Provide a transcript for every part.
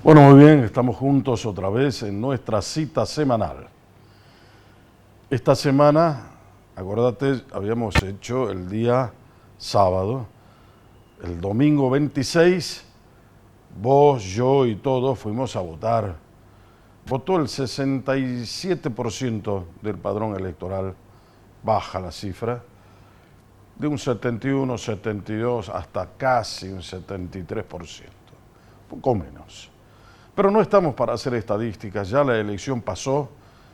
Bueno, muy bien, estamos juntos otra vez en nuestra cita semanal. Esta semana, acuérdate, habíamos hecho el día sábado, el domingo 26, vos, yo y todos fuimos a votar. Votó el 67% del padrón electoral, baja la cifra, de un 71, 72 hasta casi un 73%, poco menos. Pero no estamos para hacer estadísticas, ya la elección pasó,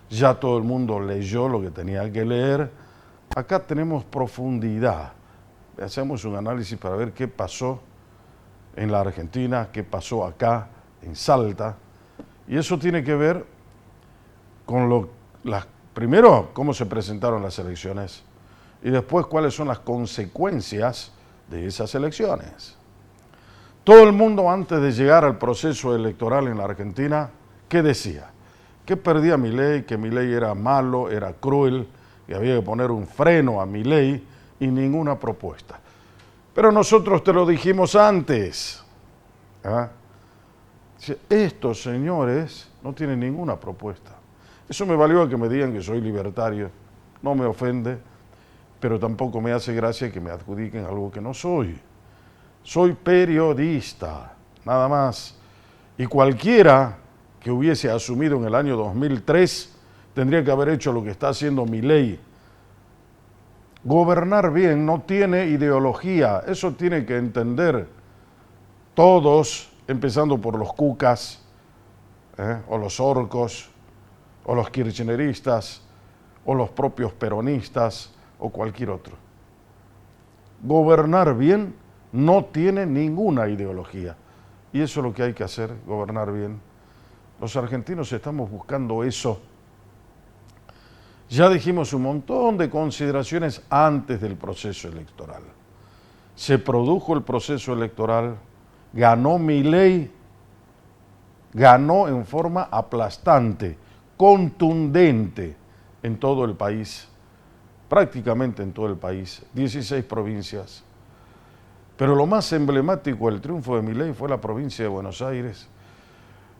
ya todo el mundo leyó lo que tenía que leer. Acá tenemos profundidad, hacemos un análisis para ver qué pasó en la Argentina, qué pasó acá, en Salta, y eso tiene que ver con primero, cómo se presentaron las elecciones, y después cuáles son las consecuencias de esas elecciones. Todo el mundo antes de llegar al proceso electoral en la Argentina, ¿qué decía? Que perdía Milei, que Milei era malo, era cruel, que había que poner un freno a Milei y ninguna propuesta. Pero nosotros te lo dijimos antes. ¿Ah? Estos señores no tienen ninguna propuesta. Eso me valió a que me digan que soy libertario. No me ofende, pero tampoco me hace gracia que me adjudiquen algo que no soy. Soy periodista, nada más. Y cualquiera que hubiese asumido en el año 2003 tendría que haber hecho lo que está haciendo Milei. Gobernar bien no tiene ideología, eso tiene que entender todos, empezando por los cucas, o los orcos, o los kirchneristas, o los propios peronistas, o cualquier otro. Gobernar bien no tiene ninguna ideología. Y eso es lo que hay que hacer, gobernar bien. Los argentinos estamos buscando eso. Ya dijimos un montón de consideraciones antes del proceso electoral. Se produjo el proceso electoral, ganó Milei, ganó en forma aplastante, contundente en todo el país, prácticamente en todo el país, 16 provincias. Pero lo más emblemático del triunfo de Milei fue la provincia de Buenos Aires,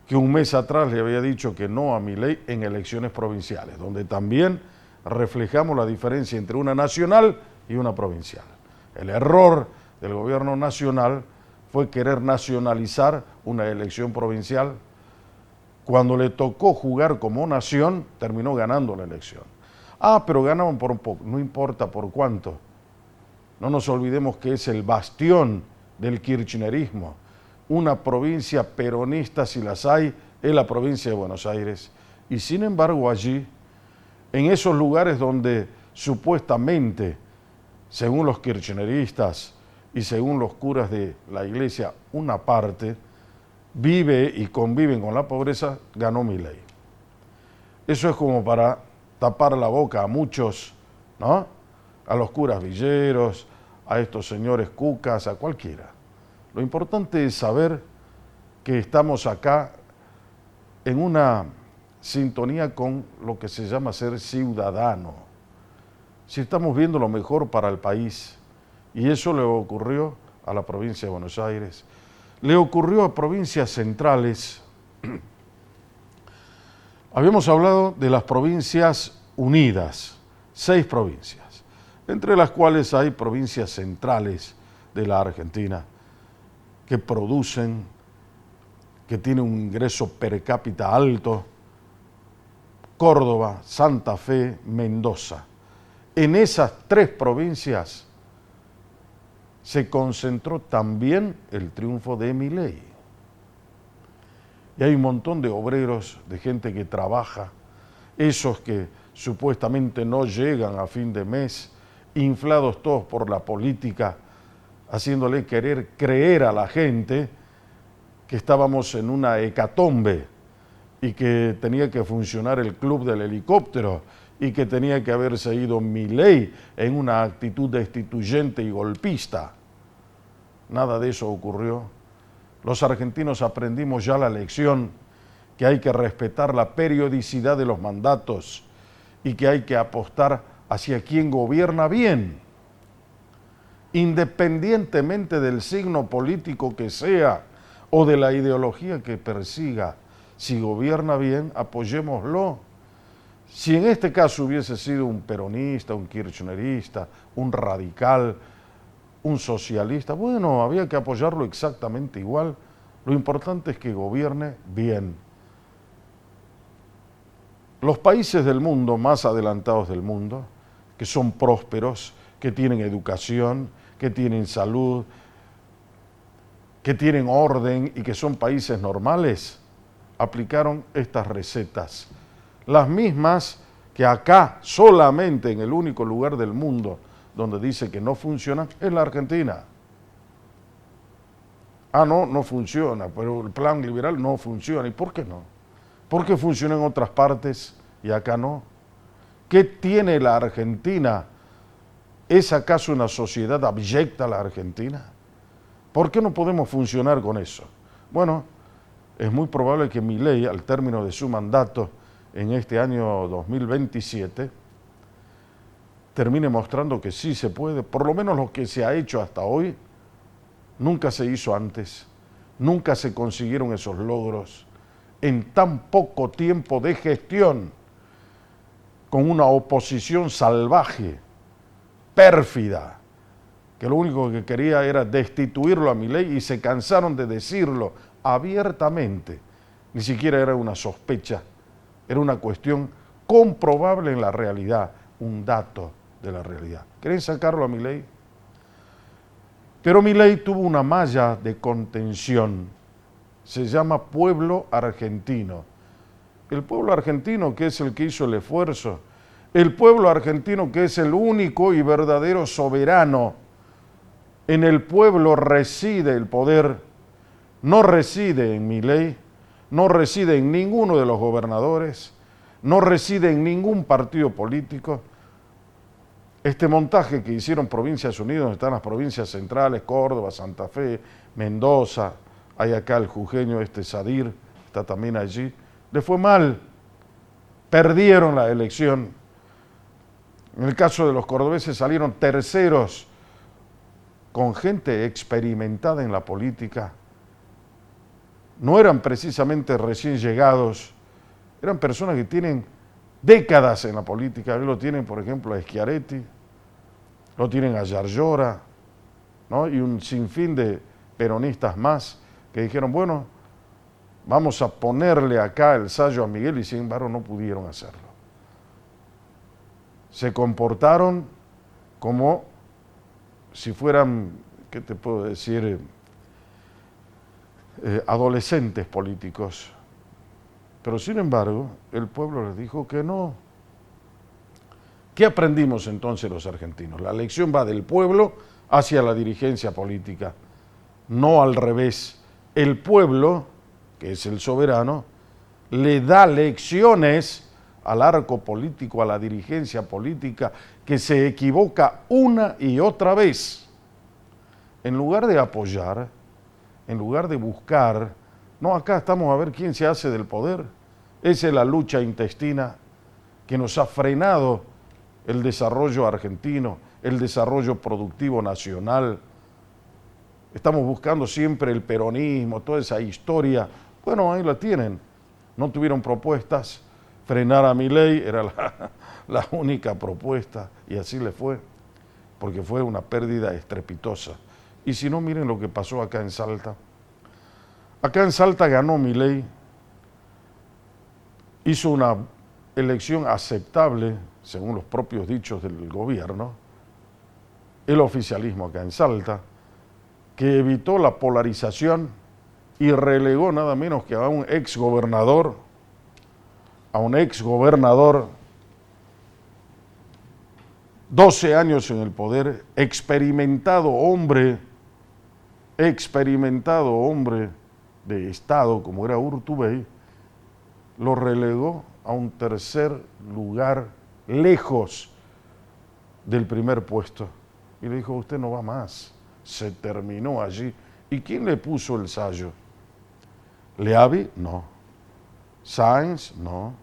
que un mes atrás le había dicho que no a Milei en elecciones provinciales, donde también reflejamos la diferencia entre una nacional y una provincial. El error del gobierno nacional fue querer nacionalizar una elección provincial. Cuando le tocó jugar como nación, terminó ganando la elección. Pero ganaban por un poco, no importa por cuánto. No nos olvidemos que es el bastión del kirchnerismo. Una provincia peronista, si las hay, es la provincia de Buenos Aires. Y sin embargo allí, en esos lugares donde supuestamente, según los kirchneristas y según los curas de la iglesia, una parte vive y conviven con la pobreza, ganó Milei. Eso es como para tapar la boca a muchos, ¿no? A los curas villeros, a estos señores cucas, a cualquiera. Lo importante es saber que estamos acá en una sintonía con lo que se llama ser ciudadano. Si estamos viendo lo mejor para el país, y eso le ocurrió a la provincia de Buenos Aires, le ocurrió a provincias centrales. Habíamos hablado de las provincias unidas, 6 provincias, entre las cuales hay provincias centrales de la Argentina que producen, que tienen un ingreso per cápita alto: Córdoba, Santa Fe, Mendoza. En esas 3 provincias se concentró también el triunfo de Milei. Y hay un montón de obreros, de gente que trabaja, esos que supuestamente no llegan a fin de mes, inflados todos por la política, haciéndole querer creer a la gente que estábamos en una hecatombe y que tenía que funcionar el club del helicóptero y que tenía que haberse ido Milei en una actitud destituyente y golpista. Nada de eso ocurrió. Los argentinos aprendimos ya la lección que hay que respetar la periodicidad de los mandatos y que hay que apostar hacia quien gobierna bien, independientemente del signo político que sea o de la ideología que persiga. Si gobierna bien, apoyémoslo. Si en este caso hubiese sido un peronista, un kirchnerista, un radical, un socialista, bueno, había que apoyarlo exactamente igual. Lo importante es que gobierne bien. Los países del mundo, más adelantados del mundo, que son prósperos, que tienen educación, que tienen salud, que tienen orden y que son países normales, aplicaron estas recetas. Las mismas que acá, solamente en el único lugar del mundo donde dice que no funcionan, es la Argentina. Ah, no funciona, pero el plan liberal no funciona. ¿Y por qué no? ¿Por qué funciona en otras partes y acá no? ¿Qué tiene la Argentina? ¿Es acaso una sociedad abyecta la Argentina? ¿Por qué no podemos funcionar con eso? Bueno, es muy probable que Milei, al término de su mandato en este año 2027, termine mostrando que sí se puede, por lo menos lo que se ha hecho hasta hoy, nunca se hizo antes, nunca se consiguieron esos logros en tan poco tiempo de gestión, con una oposición salvaje, pérfida, que lo único que quería era destituirlo a Milei y se cansaron de decirlo abiertamente. Ni siquiera era una sospecha, era una cuestión comprobable en la realidad, un dato de la realidad. ¿Quieren sacarlo a Milei? Pero Milei tuvo una malla de contención, se llama pueblo argentino. El pueblo argentino, que es el que hizo el esfuerzo, el pueblo argentino, que es el único y verdadero soberano, en el pueblo reside el poder, no reside en Milei, no reside en ninguno de los gobernadores, no reside en ningún partido político. Este montaje que hicieron Provincias Unidas, donde están las provincias centrales, Córdoba, Santa Fe, Mendoza, hay acá el jujeño Sadir, está también allí, le fue mal, perdieron la elección. En el caso de los cordobeses salieron terceros, con gente experimentada en la política. No eran precisamente recién llegados, eran personas que tienen décadas en la política. Ahí lo tienen, por ejemplo, a Schiaretti, lo tienen a Yarlora, ¿no? Y un sinfín de peronistas más que dijeron, bueno, vamos a ponerle acá el sallo a Miguel, y sin embargo no pudieron hacerlo. Se comportaron como si fueran, ¿qué te puedo decir?, adolescentes políticos. Pero sin embargo, el pueblo les dijo que no. ¿Qué aprendimos entonces los argentinos? La lección va del pueblo hacia la dirigencia política, no al revés. El pueblo, que es el soberano, le da lecciones al arco político, a la dirigencia política, que se equivoca una y otra vez. En lugar de apoyar, en lugar de buscar, no, acá estamos a ver quién se hace del poder. Esa es la lucha intestina que nos ha frenado el desarrollo argentino, el desarrollo productivo nacional. Estamos buscando siempre el peronismo, toda esa historia. Bueno, ahí la tienen. No tuvieron propuestas. Frenar a Milei era la única propuesta, y así le fue, porque fue una pérdida estrepitosa. Y si no, miren lo que pasó acá en Salta. Acá en Salta ganó Milei, hizo una elección aceptable, según los propios dichos del gobierno, el oficialismo acá en Salta, que evitó la polarización y relegó nada menos que a un exgobernador, 12 años en el poder, experimentado hombre de Estado, como era Urtubey, lo relegó a un tercer lugar, lejos del primer puesto. Y le dijo, usted no va más, se terminó allí. ¿Y quién le puso el sallo? ¿Leavi? No. ¿Sáenz? No.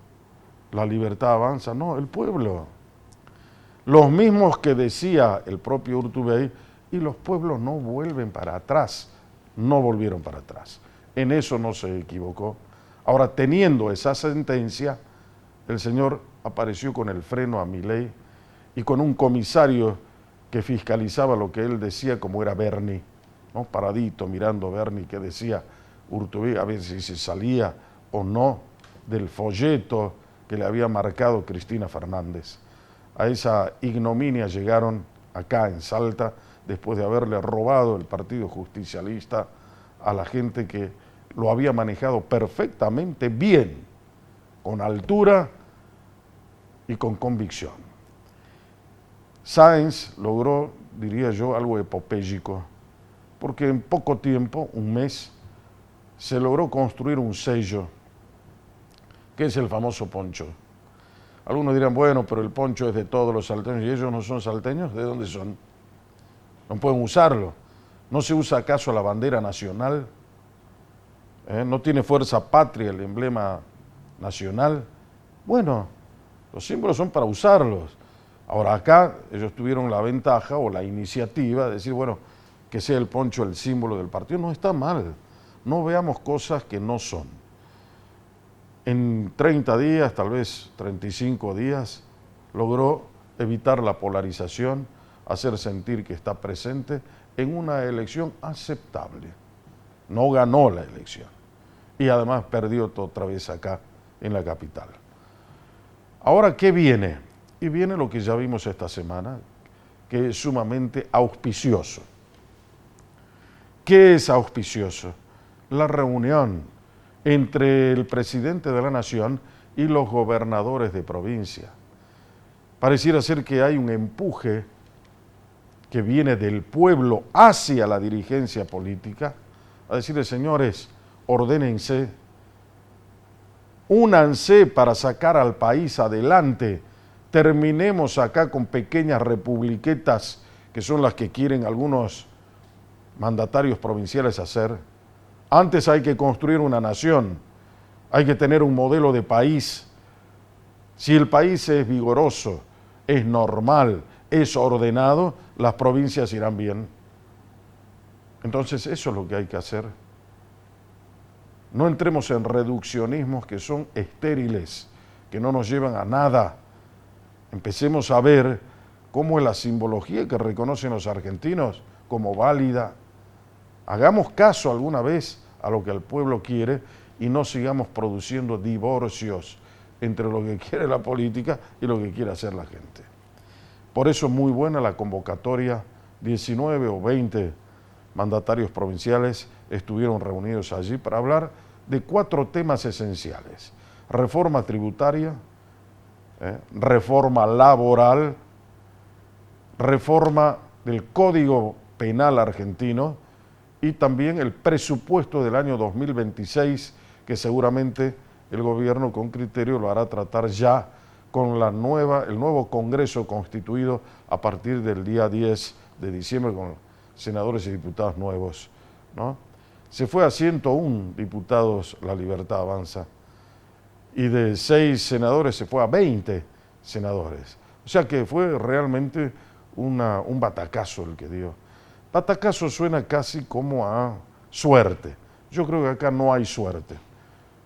¿La Libertad Avanza? No, el pueblo. Los mismos que decía el propio Urtubey, y los pueblos no vuelven para atrás, no volvieron para atrás. en eso no se equivocó. Ahora, teniendo esa sentencia, el señor apareció con el freno a Milei y con un comisario que fiscalizaba lo que él decía, como era Bernie, ¿no? Paradito mirando a Bernie, que decía Urtubey, a ver si se salía o no del folleto que le había marcado Cristina Fernández. A esa ignominia llegaron acá en Salta, después de haberle robado el Partido Justicialista a la gente que lo había manejado perfectamente bien, con altura y con convicción. Sáenz logró, diría yo, algo epopéyico, porque en poco tiempo, un mes, se logró construir un sello, que es el famoso poncho. Algunos dirán, bueno, pero el poncho es de todos los salteños, y ellos no son salteños, ¿de dónde son? No pueden usarlo. ¿No se usa acaso la bandera nacional? ¿No tiene fuerza patria el emblema nacional? Bueno, los símbolos son para usarlos. Ahora acá ellos tuvieron la ventaja o la iniciativa de decir, bueno, que sea el poncho el símbolo del partido. No está mal, no veamos cosas que no son. En 30 días, tal vez 35 días, logró evitar la polarización, hacer sentir que está presente en una elección aceptable. No ganó la elección y además perdió otra vez acá en la capital. Ahora, ¿qué viene? Y viene lo que ya vimos esta semana, que es sumamente auspicioso. ¿Qué es auspicioso? La reunión entre el presidente de la Nación y los gobernadores de provincia. Pareciera ser que hay un empuje que viene del pueblo hacia la dirigencia política, a decirle, señores, ordénense, únanse para sacar al país adelante, terminemos acá con pequeñas republiquetas que son las que quieren algunos mandatarios provinciales hacer. Antes hay que construir una nación, hay que tener un modelo de país. Si el país es vigoroso, es normal, es ordenado, las provincias irán bien. Entonces eso es lo que hay que hacer. No entremos en reduccionismos que son estériles, que no nos llevan a nada. Empecemos a ver cómo es la simbología que reconocen los argentinos como válida. Hagamos caso alguna vez a lo que el pueblo quiere y no sigamos produciendo divorcios entre lo que quiere la política y lo que quiere hacer la gente. Por eso es muy buena la convocatoria. 19 o 20 mandatarios provinciales estuvieron reunidos allí para hablar de 4 temas esenciales: reforma tributaria, reforma laboral, reforma del Código Penal argentino y también el presupuesto del año 2026, que seguramente el gobierno con criterio lo hará tratar ya con el nuevo Congreso constituido a partir del día 10 de diciembre con senadores y diputados nuevos, ¿no? Se fue a 101 diputados La Libertad Avanza y de 6 senadores se fue a 20 senadores. O sea que fue realmente un batacazo el que dio. Batacazo suena casi como a suerte. Yo creo que acá no hay suerte.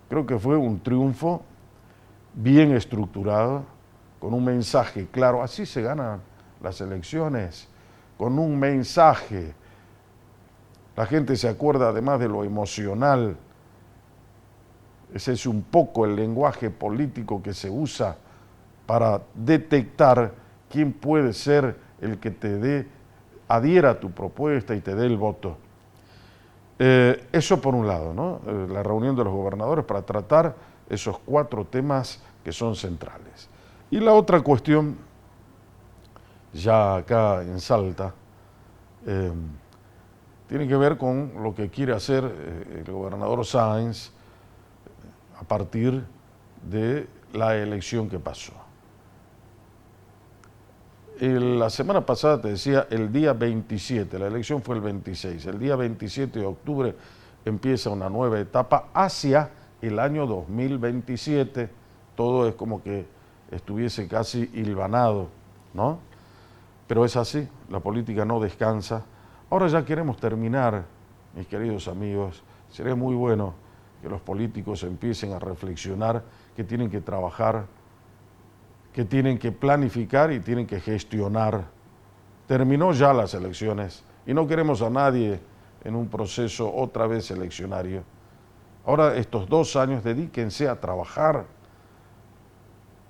Creo que fue un triunfo bien estructurado, con un mensaje claro. Así se ganan las elecciones, con un mensaje. La gente se acuerda además de lo emocional. Ese es un poco el lenguaje político que se usa para detectar quién puede ser el que adhiera a tu propuesta y te dé el voto. Eso por un lado, ¿no? La reunión de los gobernadores para tratar esos 4 temas que son centrales. Y la otra cuestión, ya acá en Salta, tiene que ver con lo que quiere hacer el gobernador Sáenz a partir de la elección que pasó. La semana pasada te decía el día 27, la elección fue el 26, el día 27 de octubre empieza una nueva etapa hacia el año 2027, todo es como que estuviese casi hilvanado, ¿no? Pero es así, la política no descansa. Ahora ya queremos terminar mis queridos amigos, sería muy bueno que los políticos empiecen a reflexionar que tienen que trabajar, que tienen que planificar y tienen que gestionar. Terminó ya las elecciones y no queremos a nadie en un proceso otra vez eleccionario. Ahora estos 2 años dedíquense a trabajar,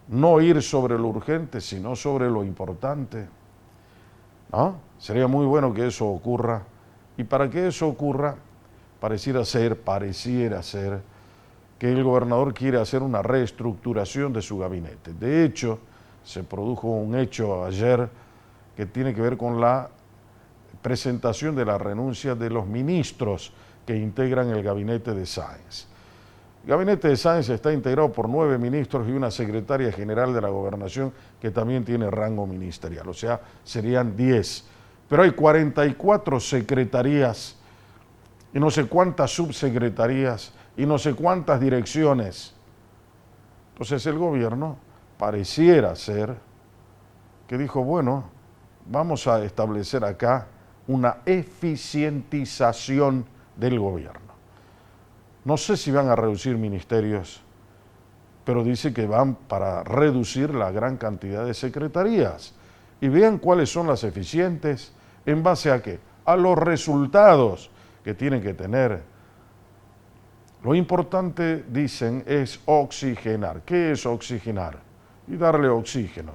no ir sobre lo urgente, sino sobre lo importante. ¿No? Sería muy bueno que eso ocurra. Y para que eso ocurra, pareciera ser que el gobernador quiere hacer una reestructuración de su gabinete. De hecho, se produjo un hecho ayer que tiene que ver con la presentación de la renuncia de los ministros que integran el gabinete de Sáenz. El gabinete de Sáenz está integrado por 9 ministros y una secretaria general de la gobernación que también tiene rango ministerial, o sea, serían 10. Pero hay 44 secretarías y no sé cuántas subsecretarías y no sé cuántas direcciones. Entonces el gobierno pareciera ser que dijo, bueno, vamos a establecer acá una eficientización del gobierno. No sé si van a reducir ministerios, pero dice que van para reducir la gran cantidad de secretarías. Y vean cuáles son las eficientes, ¿en base a qué? A los resultados que tienen que tener. Lo importante, dicen, es oxigenar. ¿Qué es oxigenar? Y darle oxígeno.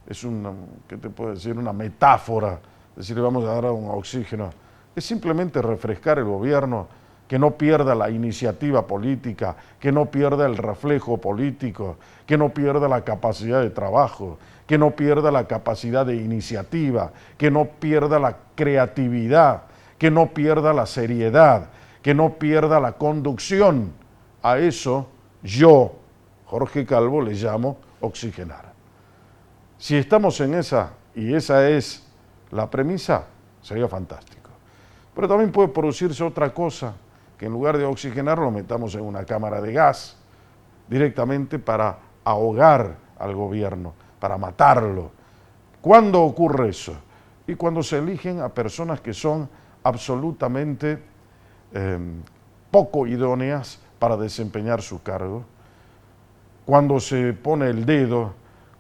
Es una, ¿qué te puedo decir? Una metáfora. Decirle vamos a dar un oxígeno. Es simplemente refrescar el gobierno, que no pierda la iniciativa política, que no pierda el reflejo político, que no pierda la capacidad de trabajo, que no pierda la capacidad de iniciativa, que no pierda la creatividad, que no pierda la seriedad, que no pierda la conducción. A eso yo, Jorge Calvo, le llamo oxigenar. Si estamos en esa, y esa es la premisa, sería fantástico. Pero también puede producirse otra cosa, que en lugar de oxigenar lo metamos en una cámara de gas, directamente para ahogar al gobierno, para matarlo. ¿Cuándo ocurre eso? Y cuando se eligen a personas que son absolutamente poco idóneas para desempeñar su cargo, cuando se pone el dedo,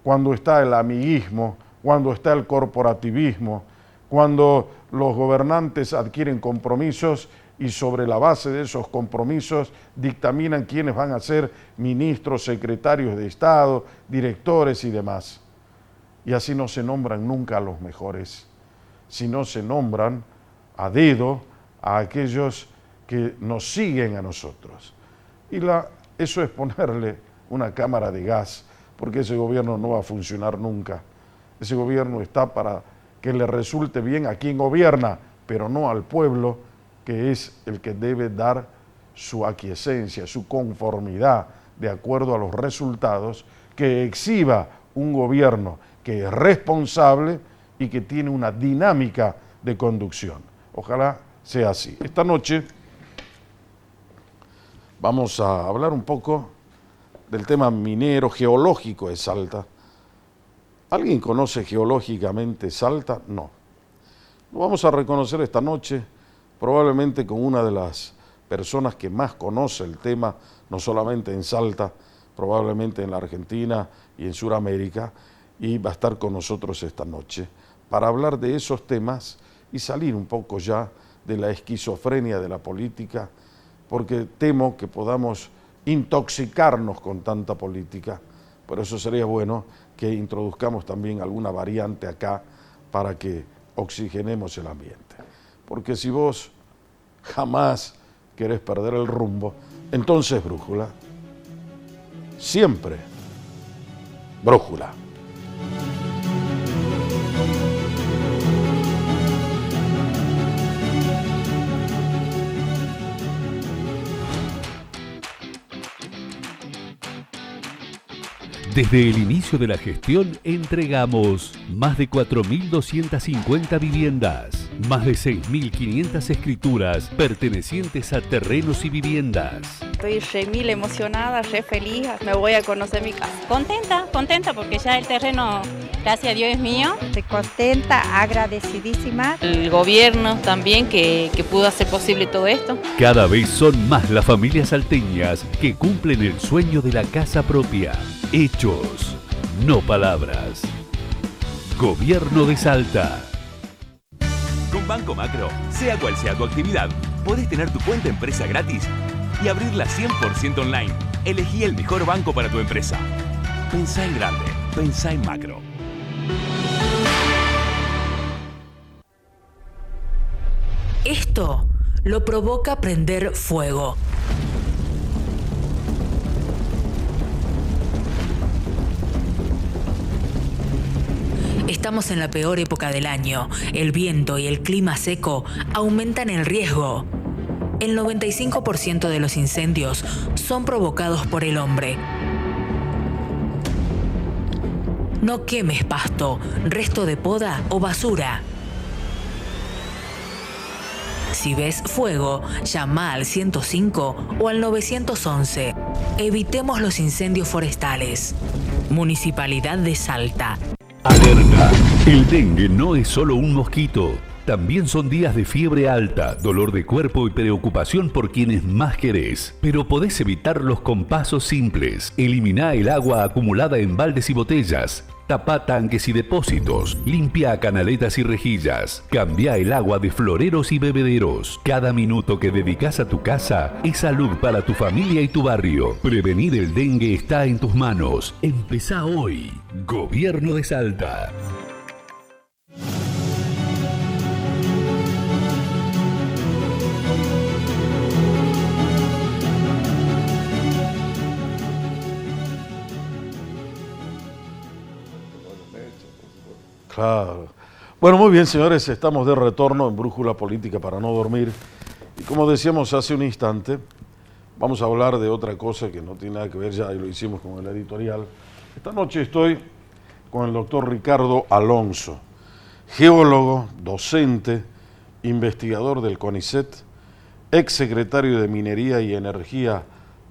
cuando está el amiguismo, cuando está el corporativismo, cuando los gobernantes adquieren compromisos y sobre la base de esos compromisos dictaminan quiénes van a ser ministros, secretarios de Estado, directores y demás. Y así no se nombran nunca a los mejores, sino se nombran a dedo a aquellos que nos siguen a nosotros. Y eso es ponerle una cámara de gas, porque ese gobierno no va a funcionar nunca. Ese gobierno está para que le resulte bien a quien gobierna, pero no al pueblo, que es el que debe dar su aquiescencia, su conformidad, de acuerdo a los resultados que exhiba un gobierno que es responsable y que tiene una dinámica de conducción. Ojalá sea así. Esta noche vamos a hablar un poco del tema minero, geológico de Salta. ¿Alguien conoce geológicamente Salta? No. Lo vamos a reconocer esta noche, probablemente con una de las personas que más conoce el tema, no solamente en Salta, probablemente en la Argentina y en Sudamérica, y va a estar con nosotros esta noche para hablar de esos temas y salir un poco ya de la esquizofrenia de la política, porque temo que podamos intoxicarnos con tanta política. Por eso sería bueno que introduzcamos también alguna variante acá para que oxigenemos el ambiente. Porque si vos jamás querés perder el rumbo, entonces brújula. Siempre brújula. Desde el inicio de la gestión entregamos más de 4.250 viviendas, más de 6.500 escrituras pertenecientes a terrenos y viviendas. Estoy re mil emocionada, re feliz, me voy a conocer mi casa. Contenta porque ya el terreno, gracias a Dios, es mío. Estoy contenta, agradecidísima. El gobierno también que pudo hacer posible todo esto. Cada vez son más las familias salteñas que cumplen el sueño de la casa propia. Hechos, no palabras. Gobierno de Salta. Con Banco Macro, sea cual sea tu actividad, podés tener tu cuenta empresa gratis y abrirla 100% online. Elegí el mejor banco para tu empresa. Pensá en grande, pensá en macro. Esto lo provoca prender fuego. Estamos en la peor época del año. El viento y el clima seco aumentan el riesgo. El 95% de los incendios son provocados por el hombre. No quemes pasto, resto de poda o basura. Si ves fuego, llama al 105 o al 911. Evitemos los incendios forestales. Municipalidad de Salta. Alerta. El dengue no es solo un mosquito. También son días de fiebre alta, dolor de cuerpo y preocupación por quienes más querés. Pero podés evitarlos con pasos simples. Elimina el agua acumulada en baldes y botellas. Tapa tanques y depósitos. Limpia canaletas y rejillas. Cambia el agua de floreros y bebederos. Cada minuto que dedicas a tu casa es salud para tu familia y tu barrio. Prevenir el dengue está en tus manos. Empezá hoy. Gobierno de Salta. Claro. Bueno, muy bien, señores, estamos de retorno en Brújula Política para no dormir. Y como decíamos hace un instante, vamos a hablar de otra cosa que no tiene nada que ver, ya lo hicimos con el editorial. Esta noche estoy con el doctor Ricardo Alonso, geólogo, docente, investigador del CONICET, exsecretario de Minería y Energía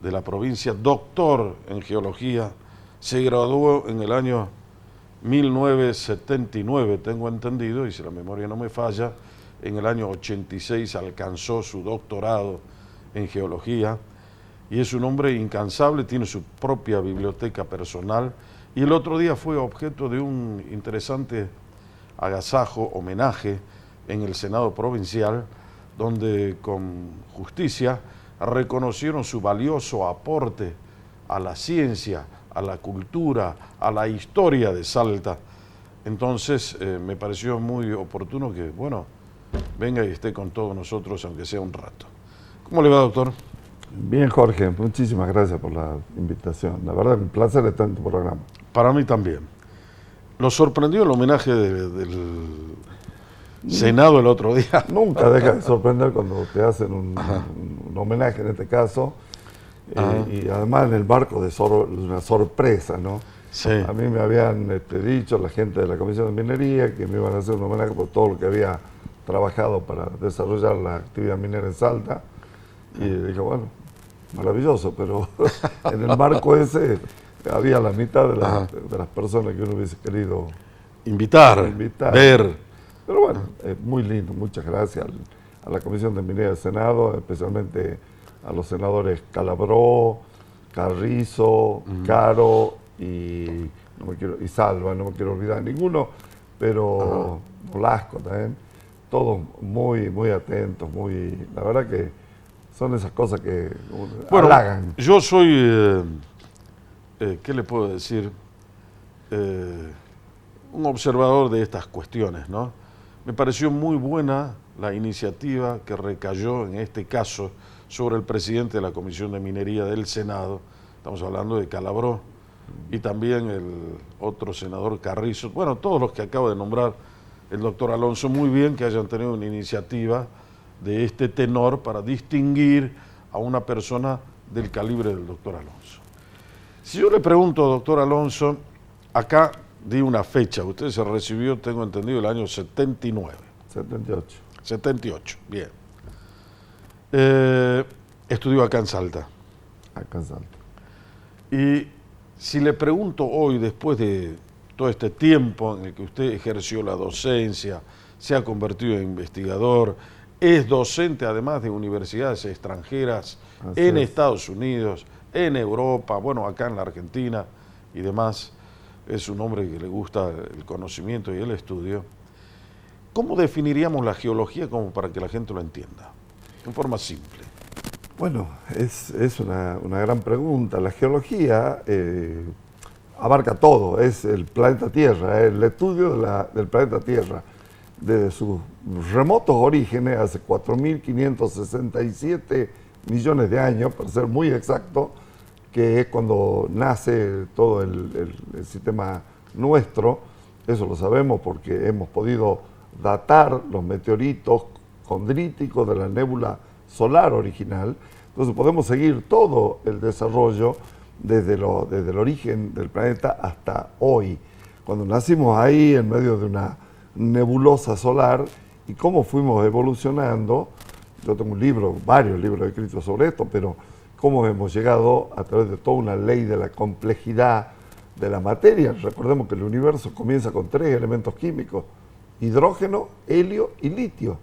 de la provincia, doctor en geología, se graduó en el año 1979, tengo entendido, y si la memoria no me falla, en el año 86 alcanzó su doctorado en geología y es un hombre incansable, tiene su propia biblioteca personal y el otro día fue objeto de un interesante agasajo, homenaje en el Senado Provincial, donde con justicia reconocieron su valioso aporte a la ciencia, a la cultura, a la historia de Salta. Entonces me pareció muy oportuno que, bueno, venga y esté con todos nosotros, aunque sea un rato. ¿Cómo le va, doctor? Bien, Jorge, muchísimas gracias por la invitación. La verdad, un placer estar en tu programa. Para mí también. ¿Lo sorprendió el homenaje del Senado el otro día? Nunca deja de sorprender cuando te hacen un homenaje, en este caso. Y además en el marco de una sorpresa, ¿no? Sí. A mí me habían dicho la gente de la Comisión de Minería que me iban a hacer un homenaje por todo lo que había trabajado para desarrollar la actividad minera en Salta. Y dije, bueno, maravilloso, pero en el marco ese había la mitad de las personas que uno hubiese querido invitar, ver. Pero bueno, muy lindo, muchas gracias a la Comisión de Minería del Senado, especialmente a los senadores Calabró, Carrizo, Caro y Salva, no me quiero olvidar ninguno, pero Nolasco también, todos muy, muy atentos, la verdad que son esas cosas que halagan. Yo soy, ¿qué le puedo decir? Un observador de estas cuestiones, ¿no? Me pareció muy buena la iniciativa que recayó en este caso sobre el presidente de la Comisión de Minería del Senado, estamos hablando de Calabró, y también el otro senador Carrizo, bueno, todos los que acabo de nombrar el doctor Alonso, muy bien que hayan tenido una iniciativa de este tenor para distinguir a una persona del calibre del doctor Alonso. Si yo le pregunto, doctor Alonso, acá di una fecha, usted se recibió, tengo entendido, el año 79. 78, bien. Estudió acá en Salta. acá en Salta. Y si le pregunto hoy, después de todo este tiempo en el que usted ejerció la docencia, se ha convertido en investigador, es docente además de universidades extranjeras en Estados Unidos, en Europa, bueno, acá en la Argentina y demás, es un hombre que le gusta el conocimiento y el estudio. ¿Cómo definiríamos la geología como para que la gente lo entienda? En forma simple. Bueno, es una gran pregunta. La geología abarca todo, es el planeta Tierra, el estudio del planeta Tierra. Desde sus remotos orígenes, hace 4.567 millones de años, para ser muy exacto, que es cuando nace todo el sistema nuestro. Eso lo sabemos porque hemos podido datar los meteoritos condríticos de la nébula solar original. Entonces podemos seguir todo el desarrollo desde el origen del planeta hasta hoy, cuando nacimos ahí en medio de una nebulosa solar y cómo fuimos evolucionando. Yo tengo un libro, varios libros escritos sobre esto, pero cómo hemos llegado a través de toda una ley de la complejidad de la materia. Recordemos que el universo comienza con 3 elementos químicos: hidrógeno, helio y litio.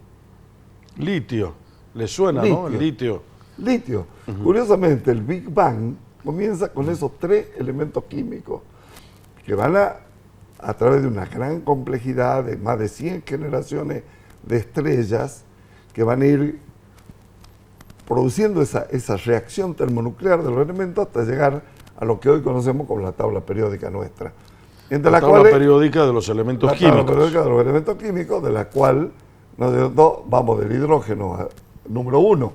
Litio, ¿le suena, no? El litio. Litio. Curiosamente, el Big Bang comienza con esos 3 elementos químicos que van a través de una gran complejidad de más de 100 generaciones de estrellas que van a ir produciendo esa reacción termonuclear de los elementos hasta llegar a lo que hoy conocemos como la tabla periódica nuestra. Entre la tabla periódica de los elementos químicos. La tabla periódica de los elementos químicos, de la cual nosotros vamos del hidrógeno número 1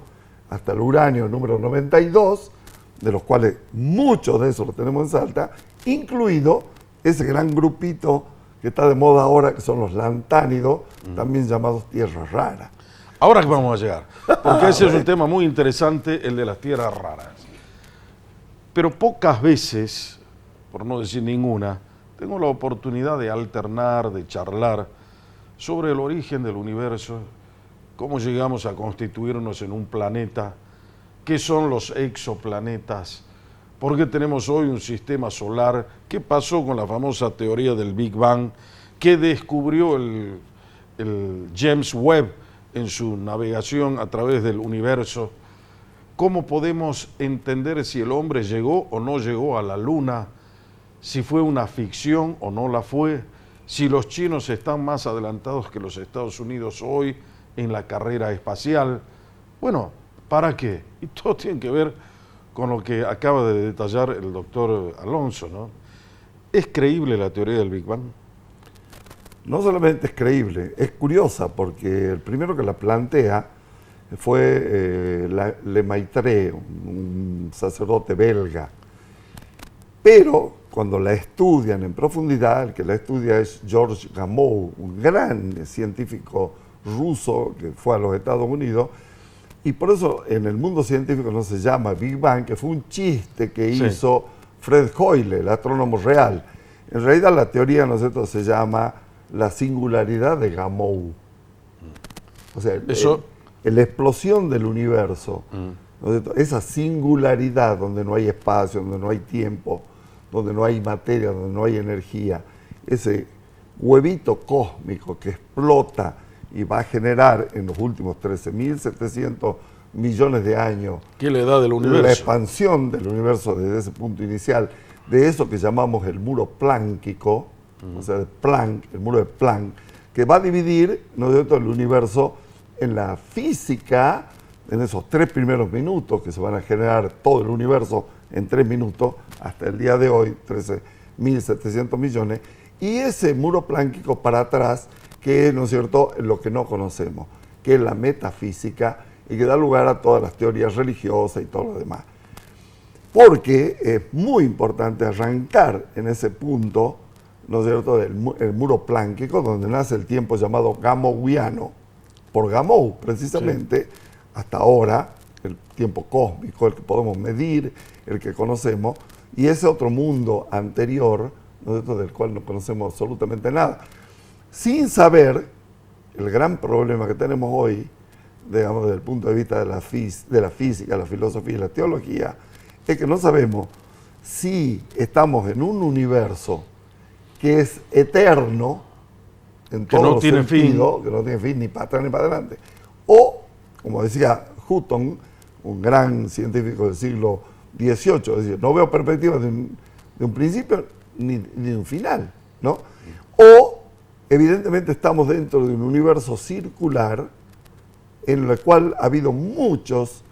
hasta el uranio número 92, de los cuales muchos de esos los tenemos en Salta, incluido ese gran grupito que está de moda ahora, que son los lantánidos, también llamados tierras raras. Ahora que vamos a llegar, porque ese es un tema muy interesante, el de las tierras raras. Pero pocas veces, por no decir ninguna, tengo la oportunidad de alternar, de charlar sobre el origen del universo, cómo llegamos a constituirnos en un planeta, qué son los exoplanetas, por qué tenemos hoy un sistema solar, qué pasó con la famosa teoría del Big Bang, qué descubrió el James Webb en su navegación a través del universo, cómo podemos entender si el hombre llegó o no llegó a la luna, si fue una ficción o no la fue, si los chinos están más adelantados que los Estados Unidos hoy en la carrera espacial. Bueno, ¿para qué? Y todo tiene que ver con lo que acaba de detallar el doctor Alonso, ¿no? ¿Es creíble la teoría del Big Bang? No solamente es creíble, es curiosa, porque el primero que la plantea fue Lemaitre, un sacerdote belga. Pero cuando la estudian en profundidad, el que la estudia es Georges Gamow, un gran científico ruso que fue a los Estados Unidos, y por eso en el mundo científico no se llama Big Bang, que fue un chiste que hizo Fred Hoyle, el astrónomo real. En realidad la teoría, ¿no es cierto?, se llama la singularidad de Gamow. O sea, la explosión del universo, ¿no es cierto?, esa singularidad donde no hay espacio, donde no hay tiempo, donde no hay materia, donde no hay energía, ese huevito cósmico que explota y va a generar en los últimos 13.700 millones de años, ¿qué le da del universo? La expansión del universo desde ese punto inicial, de eso que llamamos el muro plánquico, o sea, el muro de Planck, que va a dividir, ¿no es cierto?, el universo en la física, en esos 3 primeros minutos que se van a generar todo el universo en 3 minutos, hasta el día de hoy, 13.700 millones, y ese muro plánquico para atrás, que es, ¿no es cierto?, lo que no conocemos, que es la metafísica y que da lugar a todas las teorías religiosas y todo lo demás. Porque es muy importante arrancar en ese punto, ¿no es cierto?, del muro plánquico, donde nace el tiempo llamado gamowiano, por Gamow, precisamente, hasta ahora, el tiempo cósmico, el que podemos medir, el que conocemos, y ese otro mundo anterior, ¿no es cierto?, del cual no conocemos absolutamente nada. Sin saber, el gran problema que tenemos hoy, digamos, desde el punto de vista de la física, la filosofía y la teología, es que no sabemos si estamos en un universo que es eterno, en Que todo no tiene sentido, que no tiene fin ni para atrás ni para adelante, o, como decía Hutton, un gran científico del siglo XVIII, es decir, no veo perspectiva de un principio ni de un final, ¿no? O, evidentemente, estamos dentro de un universo circular en el cual ha habido muchos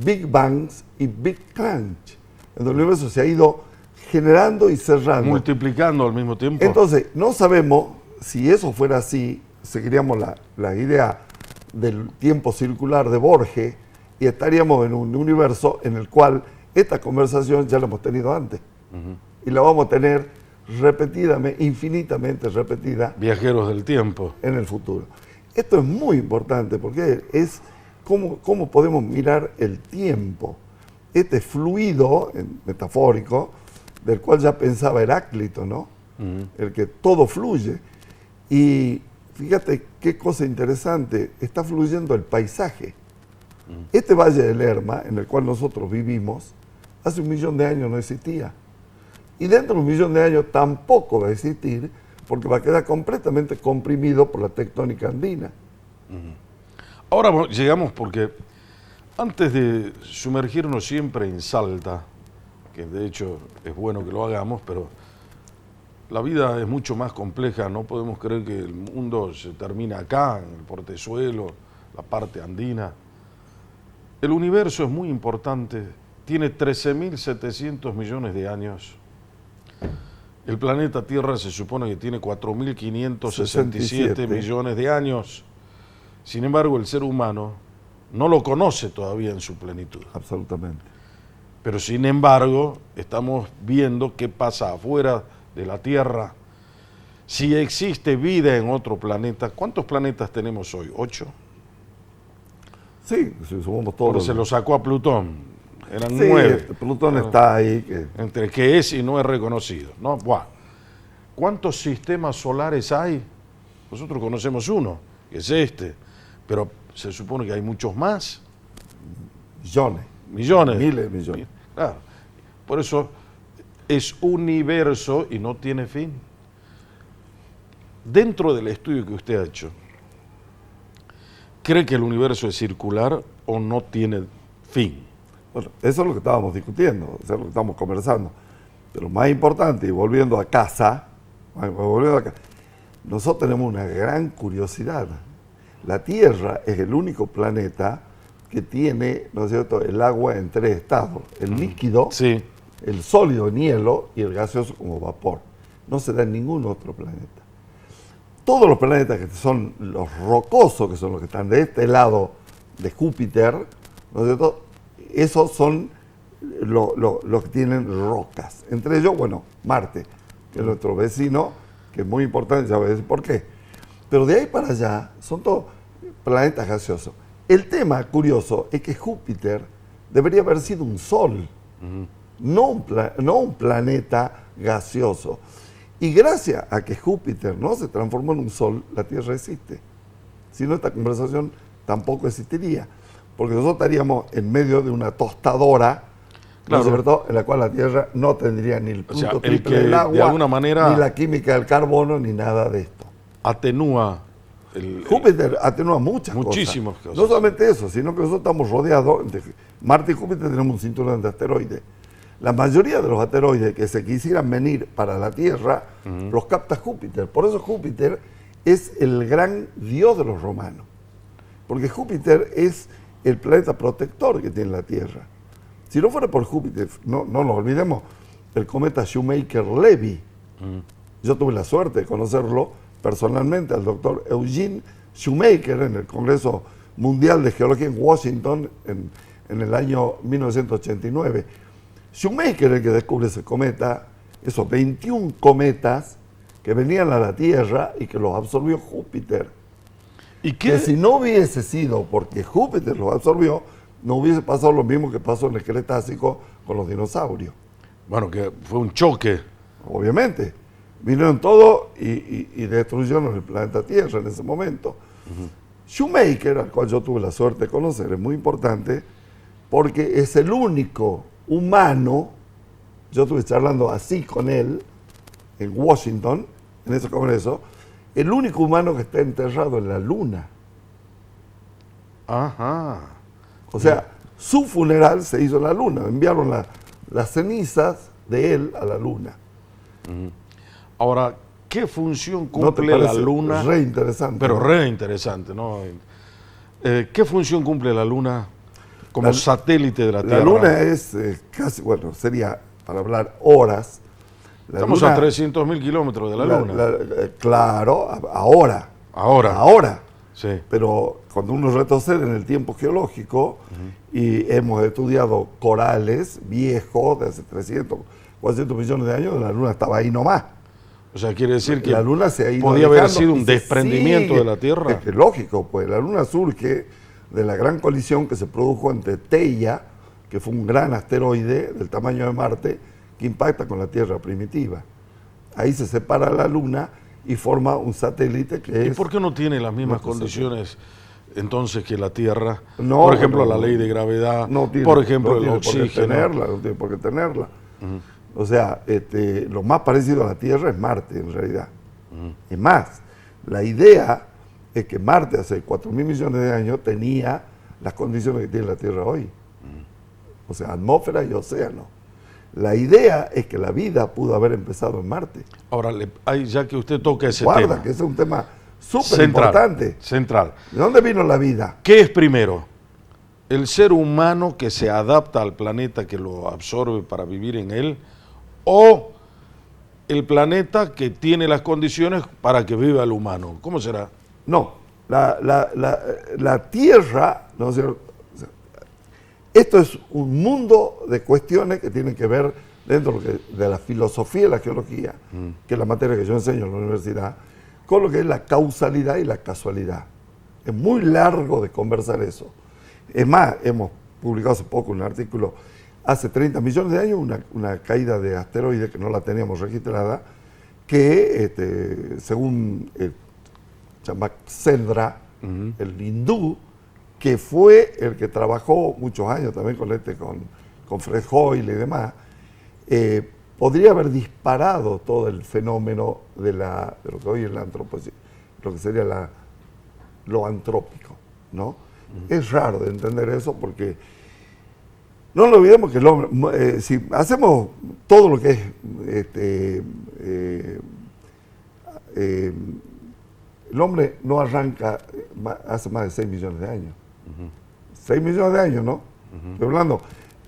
Big Bangs y Big Crunch, en el universo se ha ido generando y cerrando. Multiplicando al mismo tiempo. Entonces, no sabemos si eso fuera así, seguiríamos la idea del tiempo circular de Borges y estaríamos en un universo en el cual esta conversación ya la hemos tenido antes. Y la vamos a tener repetidamente, infinitamente repetida. Viajeros del tiempo. En el futuro. Esto es muy importante porque es cómo podemos mirar el tiempo. Este fluido metafórico del cual ya pensaba Heráclito, ¿no? El que todo fluye. Y fíjate qué cosa interesante, está fluyendo el paisaje. Este valle del Lerma, en el cual nosotros vivimos, hace 1 millón de años no existía. Y dentro de 1 millón de años tampoco va a existir, porque va a quedar completamente comprimido por la tectónica andina. Ahora llegamos porque antes de sumergirnos siempre en Salta, que de hecho es bueno que lo hagamos, pero la vida es mucho más compleja, no podemos creer que el mundo se termina acá, en el portezuelo, la parte andina. El universo es muy importante, tiene 13.700 millones de años. El planeta Tierra se supone que tiene 4.567 millones de años. Sin embargo, el ser humano no lo conoce todavía en su plenitud. Absolutamente. Pero sin embargo, estamos viendo qué pasa afuera de la Tierra. Si existe vida en otro planeta, ¿cuántos planetas tenemos hoy? ¿8? Sí, si sumamos Pero todos. se lo sacó a Plutón. Eran Sí, 9. Plutón está ahí. Entre que es y no es reconocido, ¿no? Buah. ¿Cuántos sistemas solares hay? Nosotros conocemos uno, que es este, pero se supone que hay muchos más. Millones. Miles de millones. Claro. Por eso es universo y no tiene fin. Dentro del estudio que usted ha hecho, ¿cree que el universo es circular o no tiene fin? Bueno, eso es lo que estábamos discutiendo, eso es lo que estamos conversando. Pero más importante, y volviendo a casa, nosotros tenemos una gran curiosidad. La Tierra es el único planeta que tiene, ¿no es cierto?, el agua en 3 estados. El líquido, sí, el sólido en hielo y el gaseoso como vapor. No se da en ningún otro planeta. Todos los planetas que son los rocosos, que son los que están de este lado de Júpiter, ¿no es cierto?, esos son los que tienen rocas. Entre ellos, bueno, Marte, que es nuestro vecino, que es muy importante, ya voy a decir por qué. Pero de ahí para allá son todos planetas gaseosos. El tema curioso es que Júpiter debería haber sido un sol, no un planeta gaseoso. Y gracias a que Júpiter no se transformó en un sol, la Tierra existe. Si no, esta conversación tampoco existiría. Porque nosotros estaríamos en medio de una tostadora, claro, ¿no es cierto?, en la cual la Tierra no tendría ni el punto triple del agua, de alguna manera, ni la química del carbono, ni nada de esto. Atenúa. Júpiter atenúa muchísimas cosas. No solamente eso, sino que nosotros estamos rodeados, Marte y Júpiter tenemos un cinturón de asteroides. La mayoría de los asteroides que se quisieran venir para la Tierra, los capta Júpiter. Por eso Júpiter es el gran dios de los romanos. Porque Júpiter es el planeta protector que tiene la Tierra. Si no fuera por Júpiter, no nos olvidemos, el cometa Shoemaker-Levy. Yo tuve la suerte de conocerlo personalmente al doctor Eugene Shoemaker en el Congreso Mundial de Geología en Washington en el año 1989. Shoemaker es el que descubre ese cometa, esos 21 cometas que venían a la Tierra y que los absorbió Júpiter. ¿Y qué? Que si no hubiese sido porque Júpiter los absorbió, no hubiese pasado lo mismo que pasó en el Cretácico con los dinosaurios. Bueno, que fue un choque. Obviamente. Vinieron todos y destruyeron el planeta Tierra en ese momento. Shoemaker, al cual yo tuve la suerte de conocer, es muy importante porque es el único humano, yo estuve charlando así con él en Washington, en ese congreso, el único humano que está enterrado en la Luna. Ajá. O sea, su funeral se hizo en la Luna. Enviaron las cenizas de él a la Luna. Ahora, ¿qué función ¿No te cumple la parece Luna? re interesante? Pero ¿no? re interesante, ¿no? ¿Qué función cumple la Luna como satélite de la Tierra? La Luna es casi, bueno, sería para hablar horas. Estamos a 300.000 kilómetros de la Luna. Claro, ahora. Ahora. Sí. Pero cuando uno retrocede en el tiempo geológico y hemos estudiado corales viejos de hace 300, 400 millones de años, la Luna estaba ahí nomás. O sea, quiere decir que la Luna se ha ido podía haber alejando sido y un se desprendimiento sigue. de la Tierra. Es que lógico, pues la Luna surge de la gran colisión que se produjo entre Theia, que fue un gran asteroide del tamaño de Marte, que impacta con la Tierra primitiva. Ahí se separa la Luna y forma un satélite que ¿Y es... por qué no tiene las mismas nuestro condiciones entonces que la Tierra? No, por ejemplo, no, la ley de gravedad, no tiene, por ejemplo, no el tiene por qué oxígeno. tenerla, no tiene por qué tenerla. O sea, lo más parecido a la Tierra es Marte, en realidad. Es más, la idea es que Marte hace 4.000 millones de años tenía las condiciones que tiene la Tierra hoy. O sea, atmósfera y océano. La idea es que la vida pudo haber empezado en Marte. Ahora, ya que usted toca ese Guarda, tema. que ese es un tema súper importante. Central. ¿De dónde vino la vida? ¿Qué es primero? ¿El ser humano que se adapta al planeta, que lo absorbe para vivir en él? ¿O el planeta que tiene las condiciones para que viva el humano? ¿Cómo será? No, la Tierra, ¿no es cierto? Esto es un mundo de cuestiones que tienen que ver dentro de la filosofía de la geología, que es la materia que yo enseño en la universidad, con lo que es la causalidad y la casualidad. Es muy largo de conversar eso. Es más, hemos publicado hace poco un artículo, hace 30 millones de años, una caída de asteroide que no la teníamos registrada, que según Chandra, el hindú, que fue el que trabajó muchos años también con Fred Hoyle y demás, podría haber disparado todo el fenómeno de lo que hoy es la antropología, lo que sería lo antrópico, ¿no? Es raro de entender eso porque no lo olvidemos que el hombre, si hacemos todo lo que es el hombre no arranca hace más de 6 millones de años. 6 millones de años, ¿no? Estoy hablando,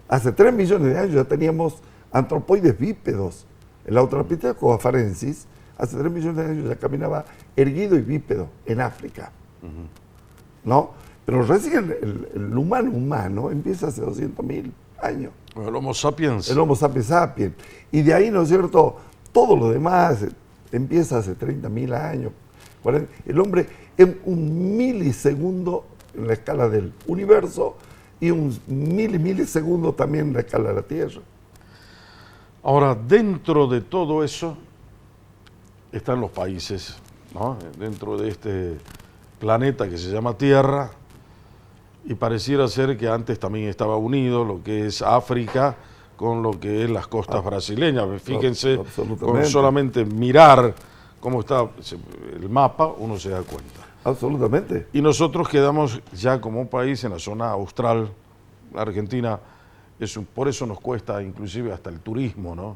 hace 3 millones de años ya teníamos antropoides bípedos. El Australopithecus afarensis hace 3 millones de años ya caminaba erguido y bípedo en África. ¿No? Pero recién el humano empieza hace 200.000 años. El Homo sapiens. El Homo sapiens sapiens. Y de ahí, ¿no es cierto? Todo lo demás empieza hace 30.000 años. 40. El hombre en un milisegundo en la escala del universo y un milisegundo también en la escala de la Tierra. Ahora, dentro de todo eso están los países, ¿no? Dentro de este planeta que se llama Tierra, y pareciera ser que antes también estaba unido lo que es África con lo que es las costas brasileñas. Fíjense, con solamente mirar cómo está el mapa, uno se da cuenta. Absolutamente. Y nosotros quedamos ya como un país en la zona austral. La Argentina, por eso nos cuesta inclusive hasta el turismo, ¿no?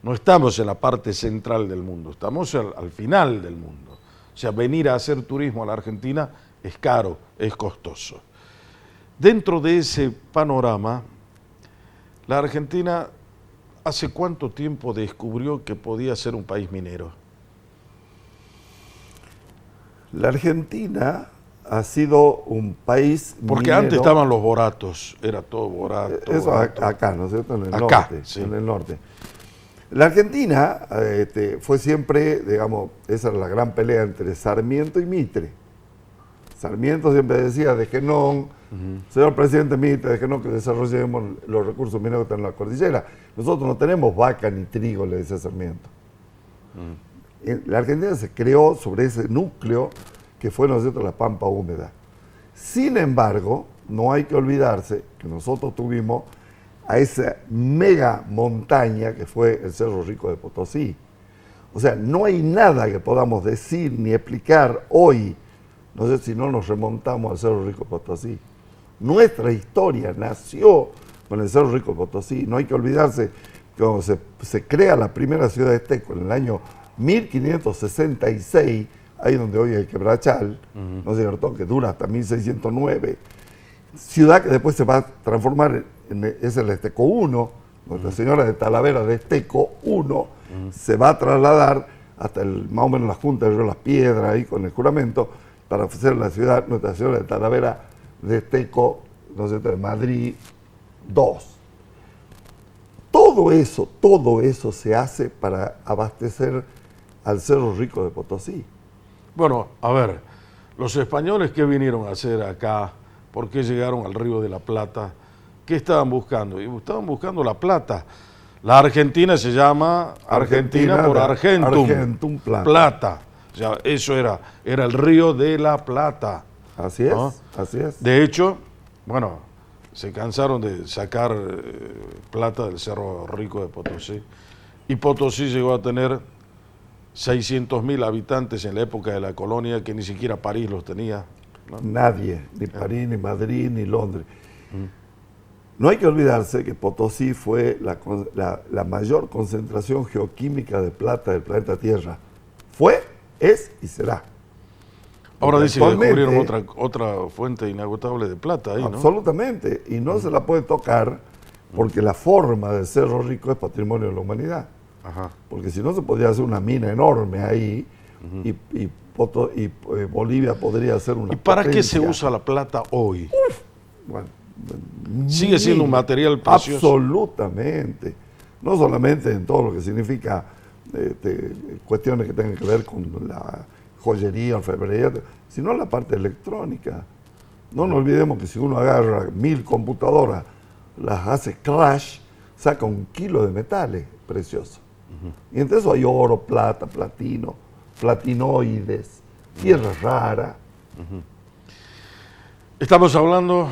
No estamos en la parte central del mundo, estamos al final del mundo. O sea, venir a hacer turismo a la Argentina es caro, es costoso. Dentro de ese panorama, la Argentina, ¿hace cuánto tiempo descubrió que podía ser un país minero? La Argentina ha sido un país Porque minero. antes estaban los boratos, era todo borato. Eso borato. acá, ¿no es cierto? En el Acá, norte. sí. En el norte. La Argentina fue siempre, digamos, esa era la gran pelea entre Sarmiento y Mitre. Sarmiento siempre decía, señor presidente Mitre, que desarrollemos los recursos mineros que están en la cordillera. Nosotros no tenemos vaca ni trigo, le decía Sarmiento. La Argentina se creó sobre ese núcleo que fue, ¿no es cierto?, la pampa húmeda. Sin embargo, no hay que olvidarse que nosotros tuvimos a esa mega montaña que fue el Cerro Rico de Potosí. O sea, no hay nada que podamos decir ni explicar hoy, no sé si no nos remontamos al Cerro Rico de Potosí. Nuestra historia nació con el Cerro Rico de Potosí. No hay que olvidarse que cuando se crea la primera ciudad de Esteco en el año 1566, ahí donde hoy hay Quebrachal, ¿no es cierto?, que dura hasta 1609, ciudad que después se va a transformar es el Esteco 1, Nuestra Señora de Talavera de Esteco 1, se va a trasladar hasta más o menos la Junta de Río Las Piedras, ahí con el juramento, para ofrecer la ciudad Nuestra Señora de Talavera de Esteco, ¿no es cierto?, de Madrid 2. Todo eso se hace para abastecer al Cerro Rico de Potosí. Bueno, a ver, los españoles, ¿qué vinieron a hacer acá? ¿Por qué llegaron al Río de la Plata? ¿Qué estaban buscando? Y estaban buscando la plata. La Argentina se llama Argentina por Argentum. Argentum Plata. Plata. O sea, eso era el Río de la Plata. Así es, ¿no? así es. De hecho, bueno, se cansaron de sacar plata del Cerro Rico de Potosí. Y Potosí llegó a tener 600.000 habitantes en la época de la colonia, que ni siquiera París los tenía, ¿no? Nadie, ni París, ni Madrid, ni Londres. No hay que olvidarse que Potosí fue la mayor concentración geoquímica de plata del planeta Tierra. Fue, es y será. Ahora dice que descubrieron otra fuente inagotable de plata ahí, ¿no? Absolutamente, y no se la puede tocar porque la forma del Cerro Rico es patrimonio de la humanidad. Ajá. Porque si no se podría hacer una mina enorme ahí y Bolivia podría hacer una ¿Y para potencia. qué se usa la plata hoy? Bueno, Sigue siendo un material precioso. Absolutamente. No solamente en todo lo que significa cuestiones que tengan que ver con la joyería, orfebrería, sino la parte electrónica. No nos olvidemos que si uno agarra 1000 computadoras, las hace crash, saca 1 kilo de metales preciosos. Y entre eso hay oro, plata, platino, platinoides, tierra rara. Estamos hablando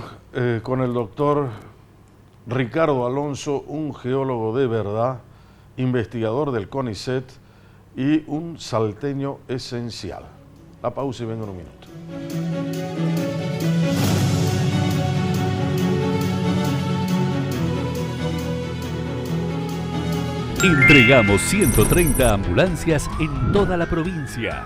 con el doctor Ricardo Alonso, un geólogo de verdad, investigador del CONICET y un salteño esencial. La pausa y vengo en un minuto. Entregamos 130 ambulancias en toda la provincia.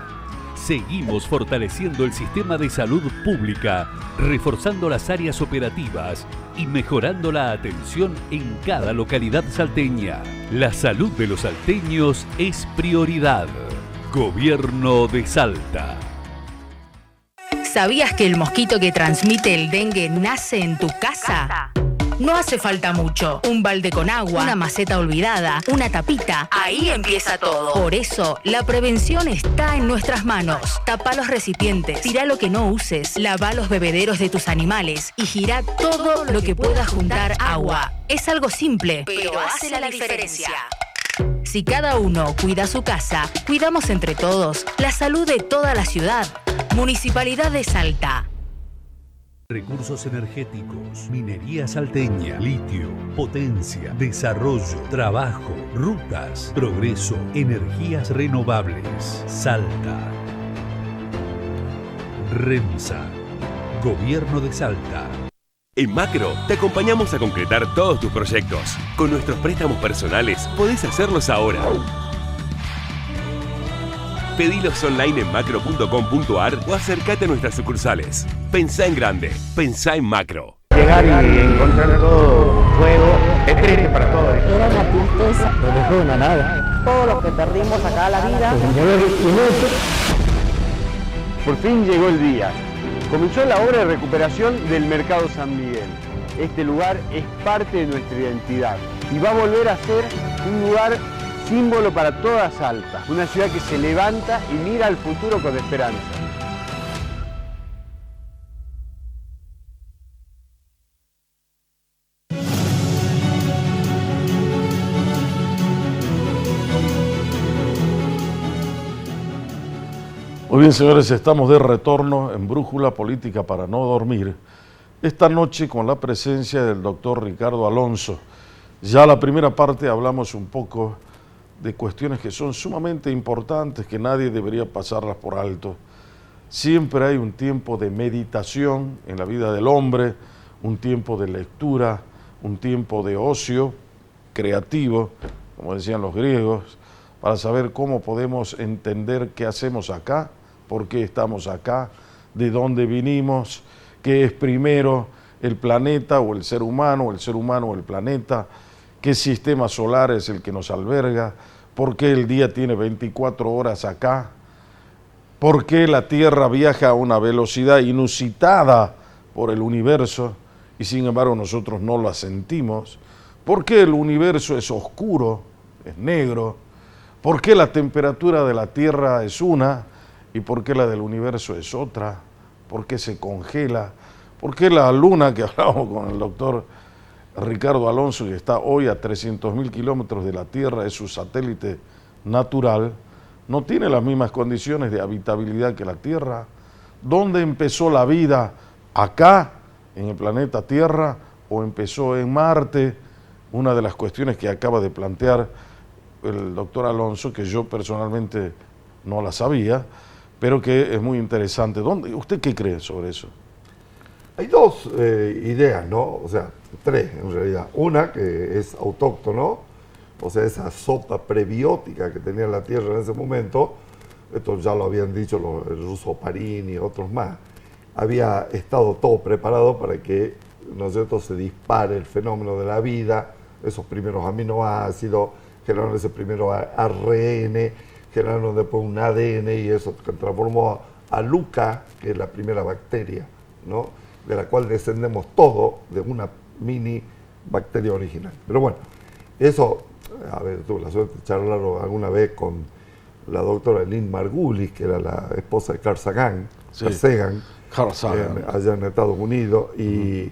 Seguimos fortaleciendo el sistema de salud pública, reforzando las áreas operativas y mejorando la atención en cada localidad salteña. La salud de los salteños es prioridad. Gobierno de Salta. ¿Sabías que el mosquito que transmite el dengue nace en tu casa? No hace falta mucho. Un balde con agua, una maceta olvidada, una tapita. Ahí empieza todo. Por eso, la prevención está en nuestras manos. Tapa los recipientes, tira lo que no uses, lava los bebederos de tus animales y gira todo lo que pueda juntar agua. Es algo simple, pero hace la diferencia. Si cada uno cuida su casa, cuidamos entre todos la salud de toda la ciudad. Municipalidad de Salta. Recursos energéticos, minería salteña, litio, potencia, desarrollo, trabajo, rutas, progreso, energías renovables. Salta. REMSA. Gobierno de Salta. En Macro te acompañamos a concretar todos tus proyectos. Con nuestros préstamos personales podés hacerlos ahora. Pedilos online en macro.com.ar o acércate a nuestras sucursales. Pensá en grande, pensá en Macro. Llegar y encontrar todo fuego es triste para todos. Era una tristeza. No dejó una nada. Todo lo que perdimos acá la vida. Por fin llegó el día. Comenzó la obra de recuperación del Mercado San Miguel. Este lugar es parte de nuestra identidad y va a volver a ser un lugar símbolo para toda Salta, una ciudad que se levanta y mira al futuro con esperanza. Muy bien, señores, estamos de retorno en Brújula Política para no dormir. esta noche con la presencia del doctor Ricardo Alonso. Ya la primera parte hablamos un poco de cuestiones que son sumamente importantes, que nadie debería pasarlas por alto. Siempre hay un tiempo de meditación en la vida del hombre, un tiempo de lectura, un tiempo de ocio creativo, como decían los griegos, para saber cómo podemos entender qué hacemos acá, por qué estamos acá, de dónde vinimos, qué es primero el planeta o el ser humano o el planeta, qué sistema solar es el que nos alberga, por qué el día tiene 24 horas acá, por qué la Tierra viaja a una velocidad inusitada por el universo y sin embargo nosotros no la sentimos, por qué el universo es oscuro, es negro, por qué la temperatura de la Tierra es una y por qué la del universo es otra, por qué se congela, por qué la luna, que hablamos con el doctor Ricardo Alonso, que está hoy a 300.000 kilómetros de la Tierra, es su satélite natural, no tiene las mismas condiciones de habitabilidad que la Tierra. ¿Dónde empezó la vida? ¿Acá, en el planeta Tierra, o empezó en Marte? Una de las cuestiones que acaba de plantear el doctor Alonso, que yo personalmente no la sabía, pero que es muy interesante. ¿Usted qué cree sobre eso? Hay dos ideas, ¿no? O sea, tres en realidad. Una que es autóctono, o sea, esa sopa prebiótica que tenía la Tierra en ese momento, esto ya lo habían dicho el ruso Parini y otros más, había estado todo preparado para que, ¿no es cierto?, se dispare el fenómeno de la vida, esos primeros aminoácidos, generaron ese primero ARN, generaron después un ADN y eso transformó a Luca, que es la primera bacteria, ¿no?, de la cual descendemos todo de una mini bacteria original. Pero bueno, eso, a ver, tuve la suerte de charlarlo alguna vez con la doctora Lynn Margulis, que era la esposa de Carl Sagan, sí. Carl Sagan, allá en Estados Unidos, y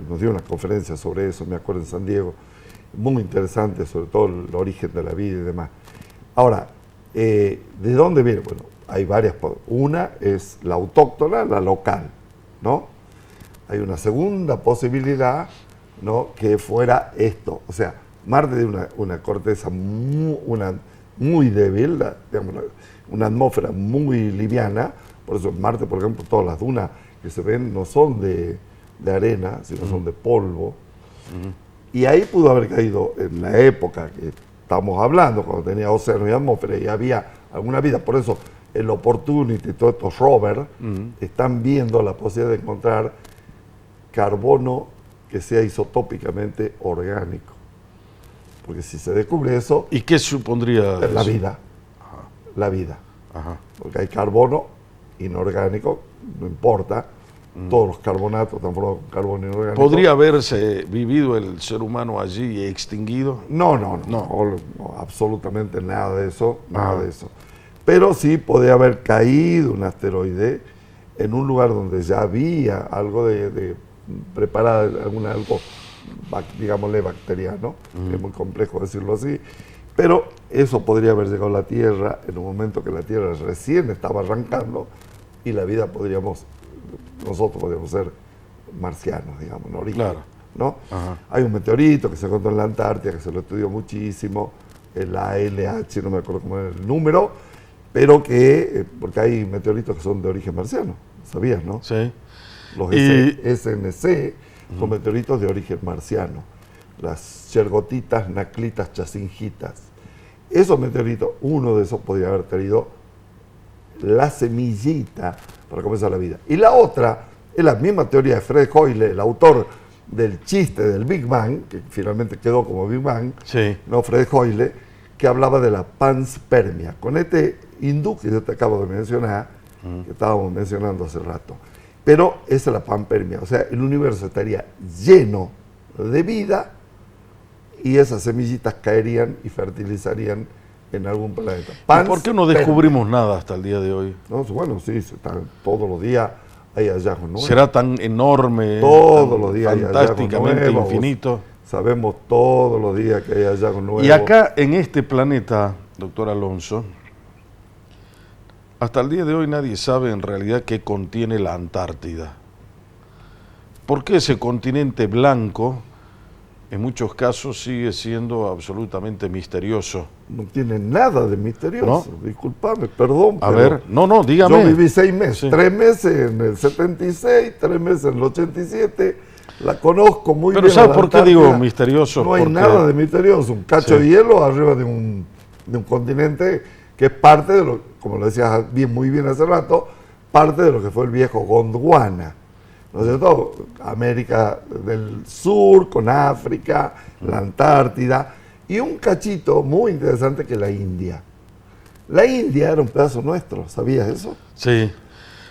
nos dio una conferencia sobre eso, me acuerdo, en San Diego, muy interesante, sobre todo el origen de la vida y demás. Ahora, ¿de dónde viene? Bueno, hay varias. Una es la autóctona, la local, ¿no? Hay una segunda posibilidad, ¿no?, que fuera esto. O sea, Marte tiene una corteza muy débil, digamos, una atmósfera muy liviana. Por eso en Marte, por ejemplo, todas las dunas que se ven no son de arena, sino son de polvo. Y ahí pudo haber caído, en la época que estamos hablando, cuando tenía océano y atmósfera y había alguna vida. Por eso el Opportunity y todos estos rovers están viendo la posibilidad de encontrar carbono que sea isotópicamente orgánico. Porque si se descubre eso... ¿Y qué supondría la eso? vida. Ajá. La vida. Ajá. Porque hay carbono inorgánico, no importa, todos los carbonatos transformados con carbono inorgánico. ¿Podría haberse vivido el ser humano allí y extinguido? No, absolutamente nada de eso, nada de eso. Pero sí podría haber caído un asteroide en un lugar donde ya había algo de preparada, algo, digámosle, bacteriano, es muy complejo decirlo así, pero eso podría haber llegado a la Tierra en un momento que la Tierra recién estaba arrancando y la vida nosotros podríamos ser marcianos, digamos, en origen, claro, ¿no? Hay un meteorito que se encontró en la Antártida, que se lo estudió muchísimo, el ALH, no me acuerdo cómo era el número, pero porque hay meteoritos que son de origen marciano, ¿sabías, no? Sí. Los SNC son meteoritos de origen marciano, las Chergotitas, Naclitas, Chasingitas. Esos meteoritos, uno de esos podría haber traído la semillita para comenzar la vida. Y la otra es la misma teoría de Fred Hoyle, el autor del chiste del Big Bang, que finalmente quedó como Big Bang, no Fred Hoyle, que hablaba de la panspermia, con este hindú que yo te acabo de mencionar, que estábamos mencionando hace rato. Pero esa es la panspermia, o sea, el universo estaría lleno de vida y esas semillitas caerían y fertilizarían en algún planeta. ¿Y por qué no descubrimos nada hasta el día de hoy? No, bueno, sí, todos los días hay hallazgos nuevos. ¿Será tan enorme, todos los días fantásticamente infinito? Sabemos todos los días que hay hallazgos nuevos. Y acá, en este planeta, doctor Alonso, hasta el día de hoy nadie sabe en realidad qué contiene la Antártida. ¿por qué ese continente blanco en muchos casos sigue siendo absolutamente misterioso? No tiene nada de misterioso, ¿no? Disculpame, perdón. A ver, no, dígame. Yo viví 6 meses, sí. 3 meses en el 76, 3 meses en el 87, la conozco muy bien. Pero ¿sabes por qué digo misterioso? No hay porque... nada de misterioso, un cacho de hielo arriba de un continente que es parte de lo, como lo decías muy bien hace rato, parte de lo que fue el viejo Gondwana. ¿No es cierto? América del Sur, con África, la Antártida, y un cachito muy interesante que es la India. La India era un pedazo nuestro, ¿sabías eso? Sí.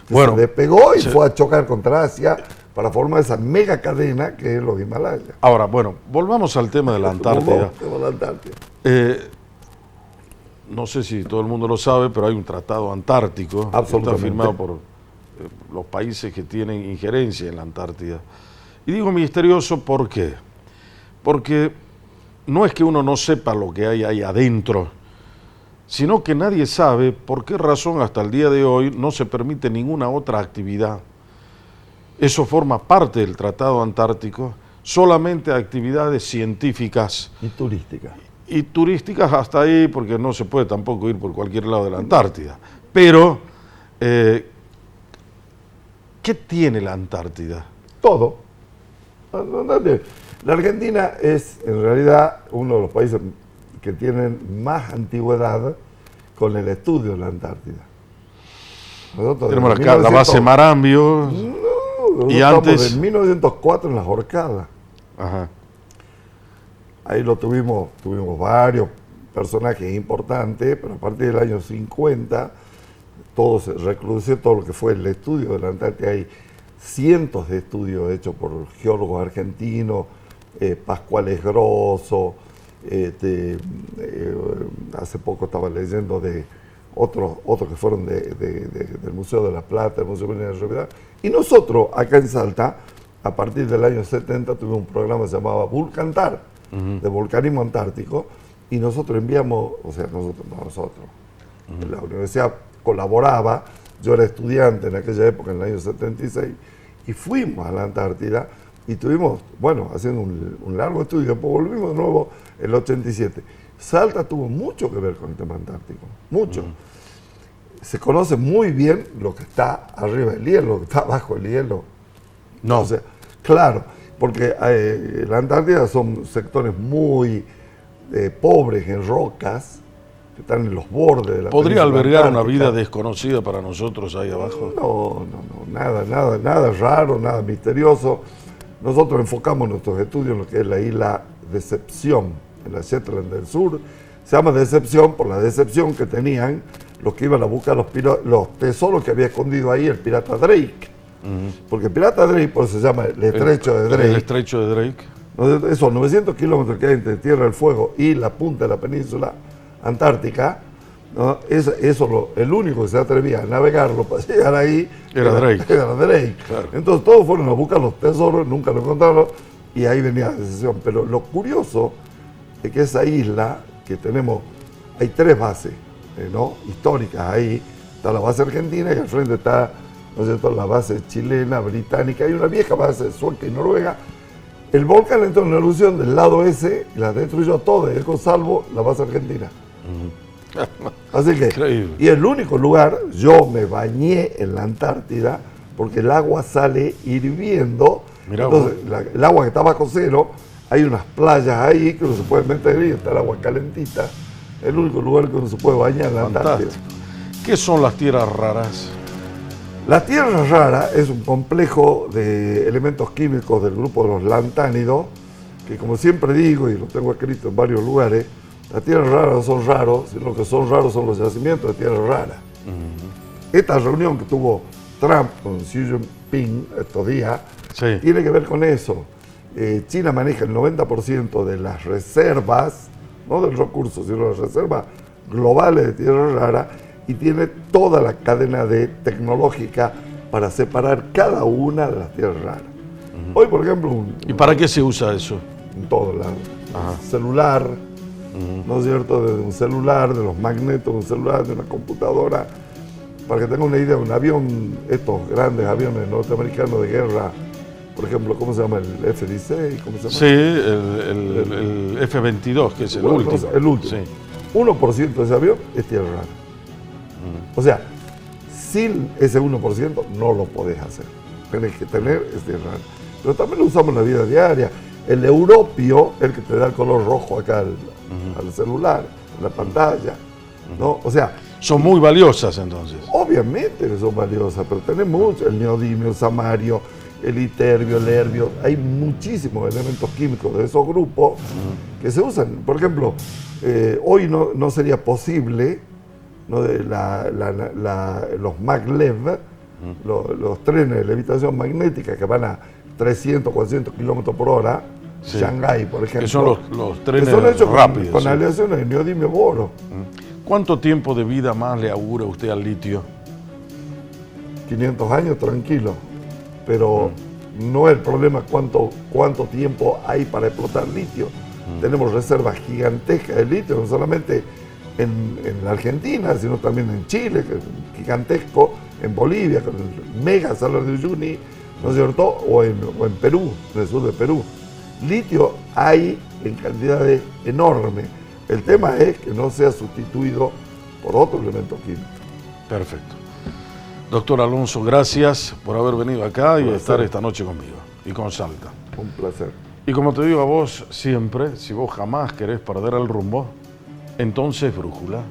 Que bueno, se despegó y fue a chocar contra Asia para formar esa mega cadena que es los Himalayas. Ahora, bueno, volvamos al tema de la Antártida. No sé si todo el mundo lo sabe, pero hay un tratado antártico que está firmado por los países que tienen injerencia en la Antártida. Y digo misterioso, ¿por qué? Porque no es que uno no sepa lo que hay ahí adentro, sino que nadie sabe por qué razón hasta el día de hoy no se permite ninguna otra actividad. Eso forma parte del Tratado Antártico, solamente actividades científicas. Y turísticas. Y turísticas hasta ahí, porque no se puede tampoco ir por cualquier lado de la Antártida. Pero, ¿qué tiene la Antártida? Todo. La Argentina es, en realidad, uno de los países que tienen más antigüedad con el estudio de la Antártida. Nosotros tenemos la base Marambio. No, y antes en 1904 en las Horcadas. Ajá. Ahí tuvimos varios personajes importantes, pero a partir del año 50 todo se recrudeció, todo lo que fue el estudio de la Antártida. Hay cientos de estudios hechos por geólogos argentinos, Pascual Grosso, hace poco estaba leyendo de otros que fueron del Museo de la Plata, del Museo de la Realidad. Y nosotros, acá en Salta, a partir del año 70, tuvimos un programa que se llamaba Vulcantar, de volcanismo antártico, y nosotros enviamos, la universidad colaboraba, yo era estudiante en aquella época, en el año 76, y fuimos a la Antártida, y estuvimos, haciendo un largo estudio, y después volvimos de nuevo en el 87. Salta tuvo mucho que ver con el tema antártico, mucho. Se conoce muy bien lo que está arriba del hielo, lo que está abajo del hielo. No. O sea, claro, porque la Antártida son sectores muy pobres en rocas, que están en los bordes de la ¿Podría península albergar antártica. una vida desconocida para nosotros ahí abajo? No, nada raro, nada misterioso. Nosotros enfocamos nuestros estudios en lo que es la isla Decepción, en la Shetland del Sur. Se llama Decepción por la decepción que tenían los que iban a buscar los tesoros que había escondido ahí el pirata Drake. Porque el pirata Drake, por eso se llama el estrecho de Drake. El estrecho de Drake. Esos 900 kilómetros que hay entre Tierra del Fuego y la punta de la península antártica, ¿no? El único que se atrevía a navegarlo para llegar ahí era Drake. Claro. Entonces todos fueron a buscar los tesoros, nunca lo encontraron, y ahí venía la decisión. Pero lo curioso es que esa isla que tenemos, hay 3 bases históricas ahí. Está la base argentina y al frente está, ¿no es cierto?, la base chilena, británica, hay una vieja base sueca y noruega. El volcán entró en erupción del lado ese y la destruyó toda, salvo la base argentina. Así que, increíble. Y el único lugar, yo me bañé en la Antártida porque el agua sale hirviendo. Mirá, entonces el agua que está bajo cero, hay unas playas ahí que uno se puede meter y está el agua calentita. El único lugar que uno se puede bañar en la Antártida. ¿Qué son las tierras raras? La tierra rara es un complejo de elementos químicos del grupo de los lantánidos, que como siempre digo, y lo tengo escrito en varios lugares, las tierras raras no son raros, sino que son raros son los yacimientos de tierra rara. Esta reunión que tuvo Trump con Xi Jinping estos días, tiene que ver con eso. China maneja el 90% de las reservas, no del recurso, sino las reservas globales de tierra rara, y tiene toda la cadena tecnológica para separar cada una de las tierras raras. Hoy, por ejemplo... ¿Y para qué se usa eso? En todos lados. Celular, ¿no es cierto? De un celular, de los magnetos de un celular, de una computadora. Para que tengan una idea, un avión, estos grandes aviones norteamericanos de guerra, por ejemplo, ¿cómo se llama? El F-16, ¿cómo se llama? Sí, el F-22, que es el Bueno, último. El último. Sí. 1% de ese avión es tierra rara. O sea, sin ese 1% no lo podés hacer. Tenés que tener ese tierra rara. Pero también lo usamos en la vida diaria. El europio, el que te da el color rojo acá al celular, en la pantalla, ¿no? O sea, son muy valiosas entonces. Obviamente que son valiosas, pero tenemos mucho, el neodimio, el samario, el iterbio, el herbio, hay muchísimos elementos químicos de esos grupos que se usan. Por ejemplo, hoy no sería posible, ¿no? Los maglev, los trenes de levitación magnética que van a 300, 400 kilómetros por hora, sí. Shanghái, por ejemplo. Que son los trenes que son hechos rápidos. Con sí. aleaciones de neodimio boro. ¿Cuánto tiempo de vida más le augura usted al litio? 500 años, tranquilo. Pero no es el problema cuánto tiempo hay para explotar litio. Tenemos reservas gigantescas de litio, no solamente en la Argentina, sino también en Chile, que es gigantesco, en Bolivia, con el mega Salar de Uyuni, ¿no es cierto? O en Perú, en el sur de Perú. Litio hay en cantidades enormes. El tema es que no sea sustituido por otro elemento químico. Perfecto. Doctor Alonso, gracias por haber venido acá y estar esta noche conmigo y con Salta. Un placer. Y como te digo a vos siempre, si vos jamás querés perder el rumbo, entonces brújula.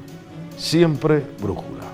Siempre brújula.